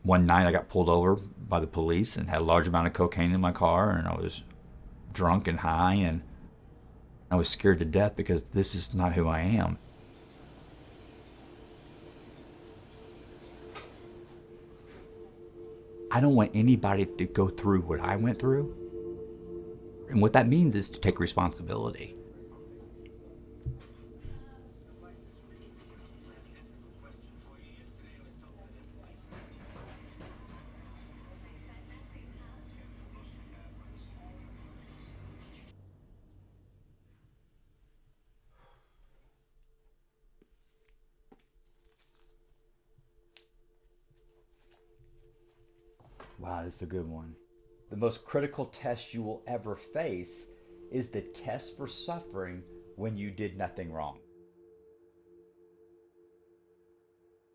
One night I got pulled over by the police and had a large amount of cocaine in my car, and I was drunk and high, and I was scared to death because this is not who I am. I don't want anybody to go through what I went through. And what that means is to take responsibility. Wow, this is a good one. The most critical test you will ever face is the test for suffering when you did nothing wrong.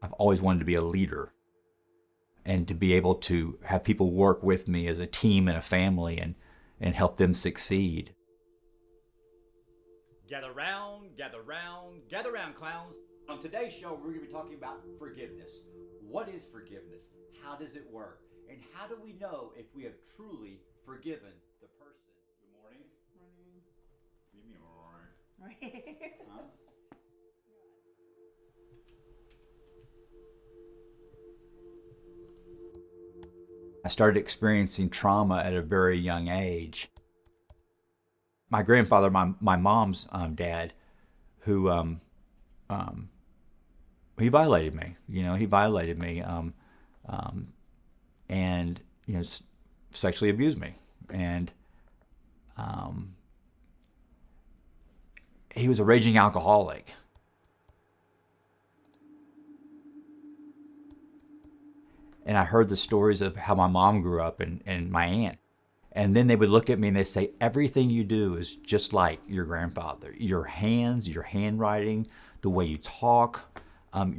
I've always wanted to be a leader and to be able to have people work with me as a team and a family and help them succeed. Gather round, gather round, gather round, clowns. On today's show, we're going to be talking about forgiveness. What is forgiveness? How does it work? And how do we know if we have truly forgiven the person? Good morning. Morning. Give me a roar. Right. Huh? I started experiencing trauma at a very young age. My grandfather, my mom's dad, who he violated me. He violated me, and sexually abused me, and he was a raging alcoholic. And I heard the stories of how my mom grew up and my aunt. And then they would look at me and they say, everything you do is just like your grandfather. Your hands, your handwriting, the way you talk,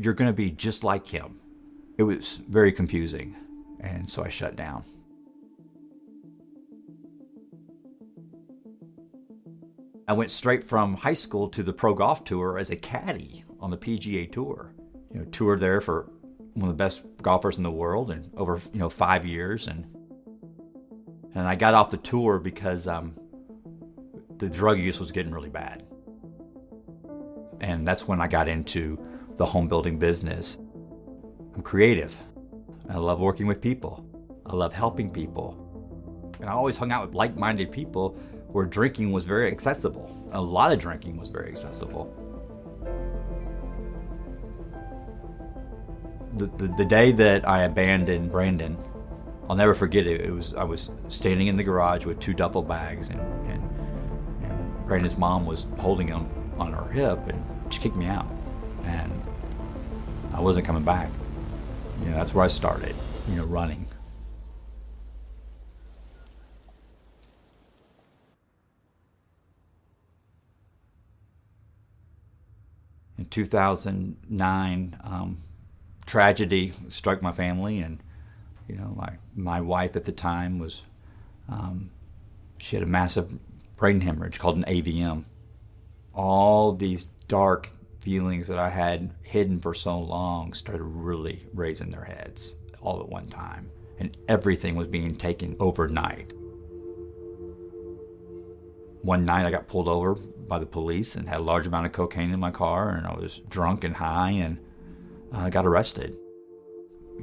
you're going to be just like him. It was very confusing. And so I shut down. I went straight from high school to the Pro Golf Tour as a caddy on the PGA Tour. Toured there for one of the best golfers in the world and over 5 years, and I got off the tour because the drug use was getting really bad, and that's when I got into the home building business. I'm creative. I love working with people. I love helping people, and I always hung out with like-minded people where drinking was very accessible. A lot of drinking was very accessible. The day that I abandoned Brandon, I'll never forget it. I was standing in the garage with 2 duffel bags, and Brandon's mom was holding him on her hip, and she kicked me out, and I wasn't coming back. That's where I started, running. In 2009, tragedy struck my family, and my wife at the time was she had a massive brain hemorrhage called an AVM. All these dark feelings that I had hidden for so long started really raising their heads all at one time, and everything was being taken overnight. One night I got pulled over by the police and had a large amount of cocaine in my car, and I was drunk and high, and I got arrested.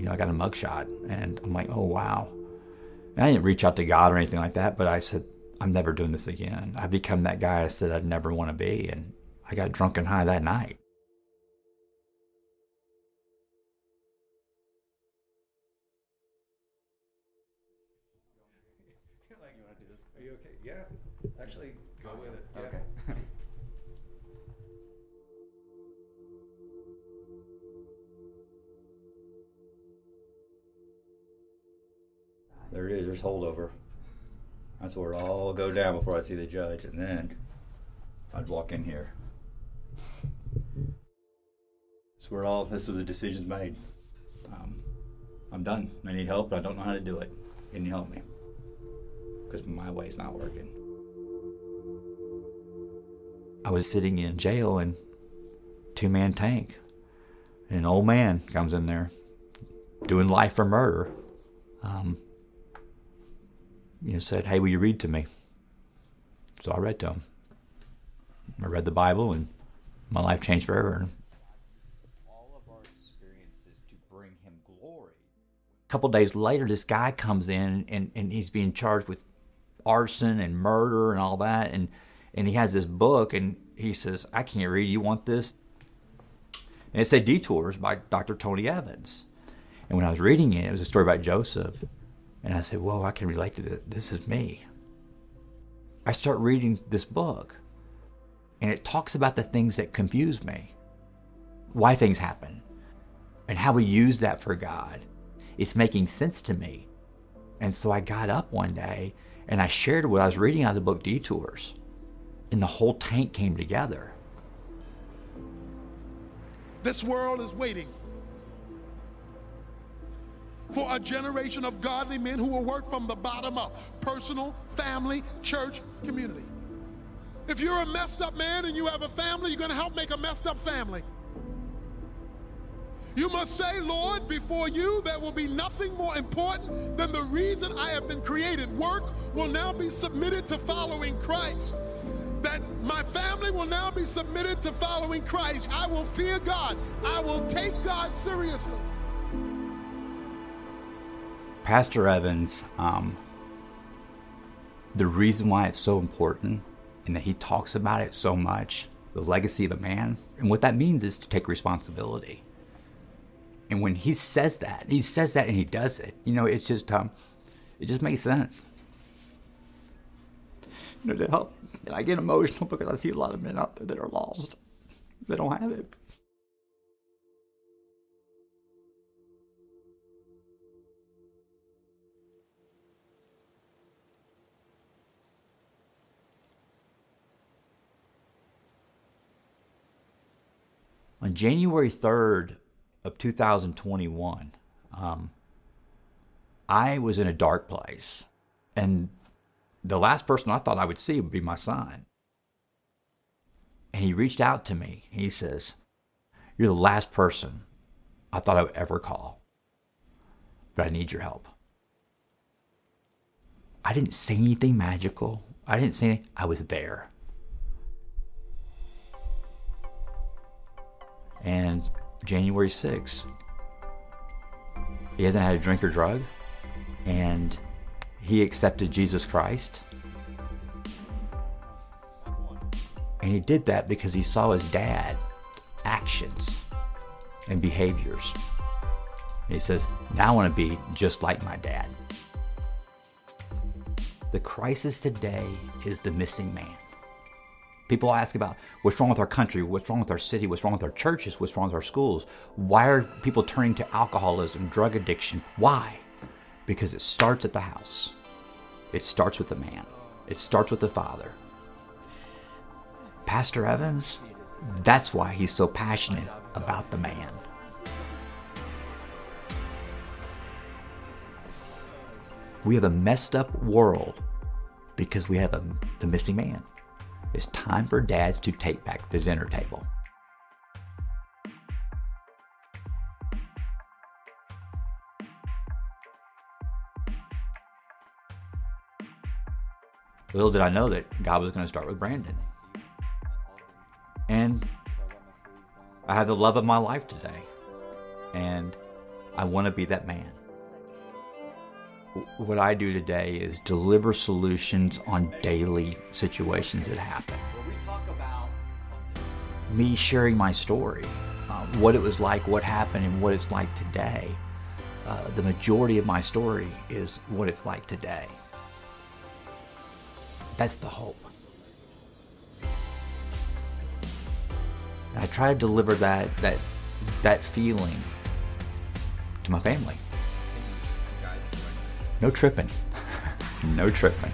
I got a mugshot, and I'm like, oh, wow. And I didn't reach out to God or anything like that, but I said, I'm never doing this again. I've become that guy I said I'd never want to be, and I got drunk and high that night. Like, you want to do this? Are you okay? Yeah. Actually, go with it. Yeah. Okay. There it is. There's holdover. That's where it all go down before I see the judge, and then I'd walk in here. That's where this was the decisions made. I'm done. I need help, but I don't know how to do it. Can you help me? Because my way's not working. I was sitting in jail in 2-man tank, and an old man comes in there, doing life for murder, said, "Hey, will you read to me?" So I read to him. I read the Bible, and my life changed forever. All of our experiences to bring him glory. A couple days later, this guy comes in, and he's being charged with arson and murder and all that, and he has this book, and he says, "I can't read. You want this?" And it said Detours by Dr. Tony Evans. And when I was reading it, it was a story about Joseph. And I said, "Whoa, I can relate to this. This is me." I start reading this book, and it talks about the things that confuse me, why things happen, and how we use that for God. It's making sense to me. And so I got up one day, and I shared what I was reading out of the book Detours, and the whole tank came together. This world is waiting for a generation of godly men who will work from the bottom up, personal, family, church, community. If you're a messed up man and you have a family, you're going to help make a messed up family. You must say, "Lord, before you there will be nothing more important than the reason I have been created. Work will now be submitted to following Christ. That my family will now be submitted to following Christ. I will fear God. I will take God seriously." Pastor Evans, the reason why it's so important and that he talks about it so much, the legacy of a man, and what that means is to take responsibility. And when he says that and he does it, it just makes sense. To help. And I get emotional because I see a lot of men out there that are lost. They don't have it. On January 3rd of 2021, I was in a dark place. And the last person I thought I would see would be my son. And he reached out to me. He says, "You're the last person I thought I would ever call, but I need your help." I didn't say anything magical. I didn't say anything. I was there. And January 6th, he hasn't had a drink or drug, and he accepted Jesus Christ. And he did that because he saw his dad's actions and behaviors. And he says, "Now I want to be just like my dad." The crisis today is the missing man. People ask about what's wrong with our country, what's wrong with our city, what's wrong with our churches, what's wrong with our schools. Why are people turning to alcoholism, drug addiction? Why? Because it starts at the house. It starts with the man. It starts with the father. Pastor Evans, that's why he's so passionate about the man. We have a messed up world because we have the missing man. It's time for dads to take back the dinner table. Little did I know that God was going to start with Brandon. And I have the love of my life today. And I want to be that man. What I do today is deliver solutions on daily situations that happen. Where we talk about Me sharing my story, what it was like, what happened, and what it's like today. The majority of my story is what it's like today. That's the hope. And I try to deliver that feeling to my family. No tripping. No tripping.